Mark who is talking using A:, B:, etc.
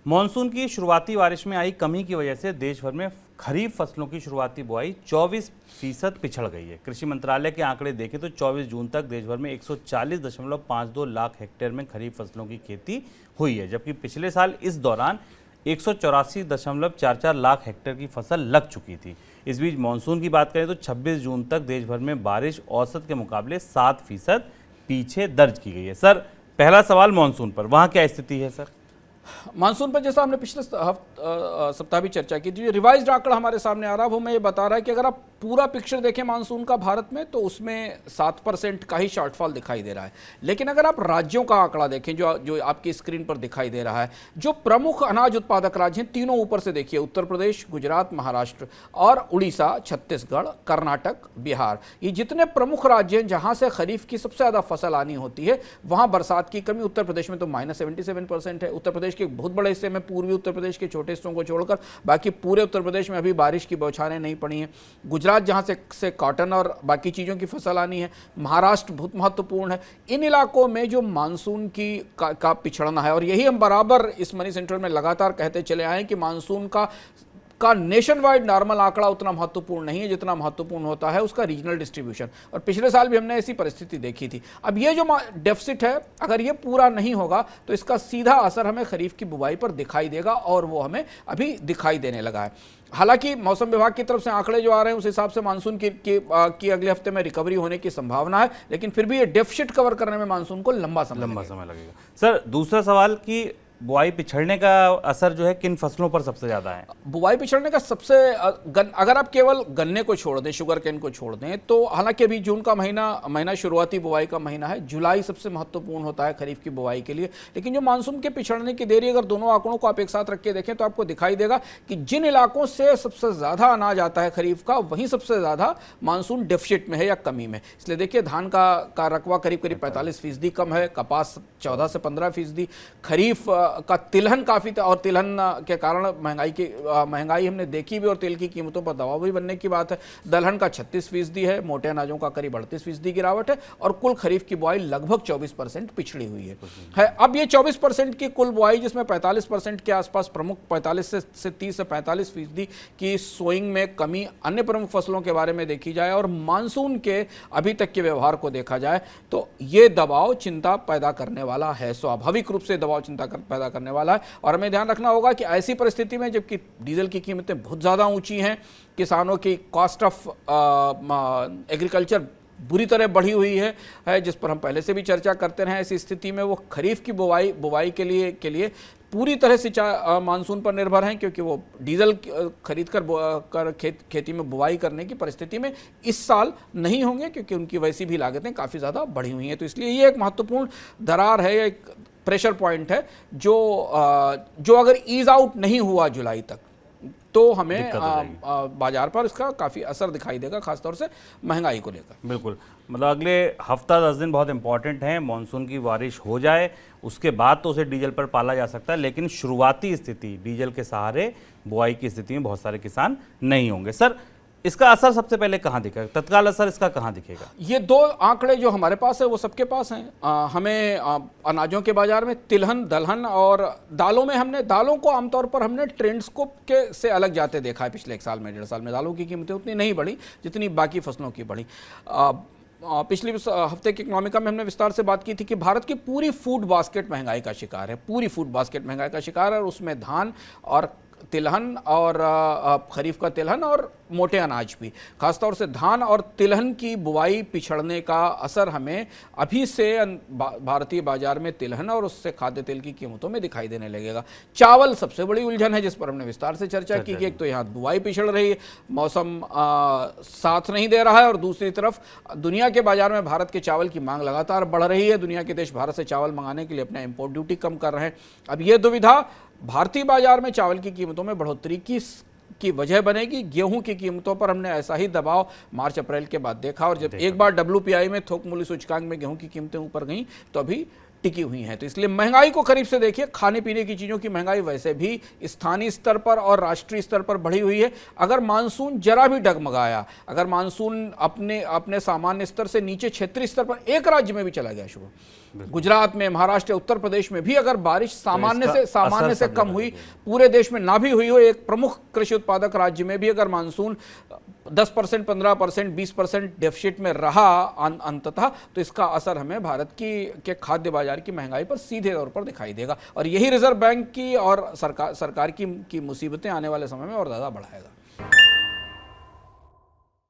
A: Monsoon की शुरुआती बारिश में आई कमी की वजह से देश भर में खरीफ फसलों की शुरुआती बुआई 24% पिछड़ गई है। कृषि मंत्रालय के आंकड़े देखें तो 24 जून तक देश भर में 140.52 लाख हेक्टेयर में खरीफ फसलों की खेती हुई है, जबकि पिछले साल इस दौरान 184.44 लाख हेक्टेयर की फसल लग चुकी थी। इस बीच मानसून की बात करें तो 26 जून तक देश भर में बारिश औसत के मुकाबले 7% पीछे दर्ज की गई है। सर, पहला सवाल मानसून पर, वहाँ क्या स्थिति है सर?
B: मानसून पर जैसा हमने पिछले सप्ताह भी चर्चा की थी, रिवाइज्ड आंकड़ा हमारे सामने आ रहा है, वो हमें ये बता रहा है कि अगर आप पूरा पिक्चर देखें मानसून का भारत में तो उसमें 7% का ही शॉर्टफॉल दिखाई दे रहा है। लेकिन अगर आप राज्यों का आंकड़ा देखें जो आपकी स्क्रीन पर दिखाई दे रहा है, जो प्रमुख अनाज उत्पादक राज्य हैं, तीनों ऊपर से देखिए, उत्तर प्रदेश, गुजरात, महाराष्ट्र और उड़ीसा, छत्तीसगढ़, कर्नाटक, बिहार, ये जितने प्रमुख राज्य हैं जहां से खरीफ की सबसे ज़्यादा फसल आनी होती है, वहां बरसात की कमी। उत्तर प्रदेश में तो -77% है। उत्तर प्रदेश के बहुत बड़े हिस्से में, पूर्वी उत्तर प्रदेश के छोटे हिस्सों को छोड़कर बाकी पूरे उत्तर प्रदेश में अभी बारिश की बौछारें नहीं पड़ी हैं। गुजरात जहां से कॉटन और बाकी चीज़ों की फसल आनी है, महाराष्ट्र बहुत महत्वपूर्ण है। इन इलाकों में जो मानसून का पिछड़ना है, और यही हम बराबर इस मनी सेंट्रल में लगातार कहते चले आए कि मानसून का नेशन वाइड नॉर्मल आंकड़ा उतना महत्वपूर्ण नहीं है जितना महत्वपूर्ण होता है उसका रीजनल डिस्ट्रीब्यूशन। और पिछले साल भी हमने ऐसी परिस्थिति देखी थी। अब ये जो डेफिसिट है, अगर ये पूरा नहीं होगा तो इसका सीधा असर हमें खरीफ की बुवाई पर दिखाई देगा, और वो हमें अभी दिखाई देने लगा है। हालांकि मौसम विभाग की तरफ से आंकड़े जो आ रहे हैं उस हिसाब से मानसून की अगले हफ्ते में रिकवरी होने की संभावना है, लेकिन फिर भी ये डेफिसिट कवर करने में मानसून को लंबा समय लगेगा।
A: सर, दूसरा सवाल कि बुआई पिछड़ने का असर जो है किन फसलों पर सबसे ज्यादा है?
B: बुआई पिछड़ने का अगर आप केवल गन्ने को छोड़ दें, शुगर केन को छोड़ दें, तो हालांकि अभी जून का महीना शुरुआती बुआई का महीना है, जुलाई सबसे महत्वपूर्ण होता है खरीफ की बुआई के लिए। लेकिन जो मानसून के पिछड़ने की देरी, अगर दोनों आंकड़ों को आप एक साथ रख के देखें तो आपको दिखाई देगा कि जिन इलाकों से सबसे ज्यादा अनाज आता है खरीफ का, वहीं सबसे ज्यादा मानसून डेफिसिट में है या कमी में। इसलिए देखिए, धान का रकबा करीब 45% कम है, कपास 14 से 15%, खरीफ का तिलहन काफ़ी था, और तिलहन के कारण महंगाई हमने देखी भी, और तेल की कीमतों पर दबाव भी बनने की बात है। दलहन का 36% है, मोटे अनाजों का करीब 38% गिरावट है, और कुल खरीफ की बुआई लगभग 24% पिछड़ी हुई है। अब ये 24% की कुल बुआई, जिसमें 45% के आसपास प्रमुख 30 से 45% की सोइंग में कमी अन्य प्रमुख फसलों के बारे में देखी जाए, और मानसून के अभी तक के व्यवहार को देखा जाए, तो ये दबाव चिंता पैदा करने वाला है। स्वाभाविक रूप से दबाव चिंता पैदा करने वाला है। और हमें ध्यान रखना होगा कि ऐसी परिस्थिति में जबकि डीजल की कीमतें बहुत ज़्यादा ऊंची हैं, किसानों की कॉस्ट ऑफ एग्रीकल्चर बुरी तरह बढ़ी हुई है, जिस पर हम पहले से भी चर्चा करते रहे, ऐसी स्थिति में वो खरीफ की बुवाई के लिए पूरी तरह से मानसून पर निर्भर हैं, क्योंकि वो डीजल खरीद कर खेती में बुवाई करने की परिस्थिति में इस साल नहीं होंगे, क्योंकि उनकी वैसी भी लागतें काफ़ी ज़्यादा बढ़ी हुई हैं। तो इसलिए ये एक महत्वपूर्ण दरार है, एक प्रेशर पॉइंट है, जो अगर ईज आउट नहीं हुआ जुलाई तक तो हमें बाजार पर इसका काफ़ी असर दिखाई देगा, खासतौर से महंगाई को लेकर।
A: बिल्कुल, मतलब अगले हफ्ता 10 दिन बहुत इंपॉर्टेंट हैं। मानसून की बारिश हो जाए उसके बाद तो उसे डीजल पर पाला जा सकता है, लेकिन शुरुआती स्थिति डीजल के सहारे बुआई की स्थिति में बहुत सारे किसान नहीं होंगे। सर, इसका असर सबसे पहले कहाँ दिखेगा? तत्काल असर इसका कहाँ दिखेगा?
B: ये दो आंकड़े जो हमारे पास है वो सबके पास हैं। हमें अनाजों के बाजार में तिलहन, दलहन और दालों में दालों को आमतौर पर हमने ट्रेंड्स को से अलग जाते देखा है। पिछले 1 साल में, 1.5 साल में दालों की कीमतें उतनी नहीं बढ़ी जितनी बाकी फसलों की बढ़ी। पिछले हफ्ते की इकोनॉमिका में हमने विस्तार से बात की थी कि भारत की पूरी फूड बास्केट महंगाई का शिकार है, पूरी फूड बास्केट महंगाई का शिकार है, और उसमें धान और तिलहन और खरीफ का तिलहन और मोटे अनाज भी, खासतौर से धान और तिलहन की बुआई पिछड़ने का असर हमें अभी से भारतीय बाजार में तिलहन और उससे खाद्य तेल की कीमतों में दिखाई देने लगेगा। चावल सबसे बड़ी उलझन है, जिस पर हमने विस्तार से चर्चा की कि एक तो यहाँ बुआई पिछड़ रही है, मौसम साथ नहीं दे रहा है, और दूसरी तरफ दुनिया के बाजार में भारत के चावल की मांग लगातार बढ़ रही है। दुनिया के देश भारत से चावल मंगाने के लिए अपना इम्पोर्ट ड्यूटी कम कर रहे हैं। अब ये दुविधा भारतीय बाजार में चावल की कीमतों में बढ़ोतरी की वजह बनेगी। गेहूं की कीमतों पर हमने ऐसा ही दबाव मार्च अप्रैल के बाद देखा, और जब एक बार WPI में थोक मूल्य सूचकांक में गेहूं की कीमतें ऊपर गईं तो अभी टिकी हुई हैं। तो इसलिए महंगाई को करीब से देखिए, खाने पीने की चीज़ों की महंगाई वैसे भी स्थानीय स्तर पर और राष्ट्रीय स्तर पर बढ़ी हुई है। अगर मानसून जरा भी डगमगाया, अगर मानसून अपने अपने सामान्य स्तर से नीचे क्षेत्रीय स्तर पर एक राज्य में भी चला गया, शुभ गुजरात में, महाराष्ट्र, उत्तर प्रदेश में भी अगर बारिश सामान्य से कम हुई, पूरे देश में ना भी हुई हो, एक प्रमुख कृषि उत्पादक राज्य में भी अगर मानसून 10%, 15%, 20% डेफिसिट में रहा अंततः, तो इसका असर हमें भारत के खाद्य बाजार की महंगाई पर सीधे तौर पर दिखाई देगा। और यही रिजर्व बैंक की और सरकार की मुसीबतें आने वाले समय में और ज़्यादा बढ़ाएगा।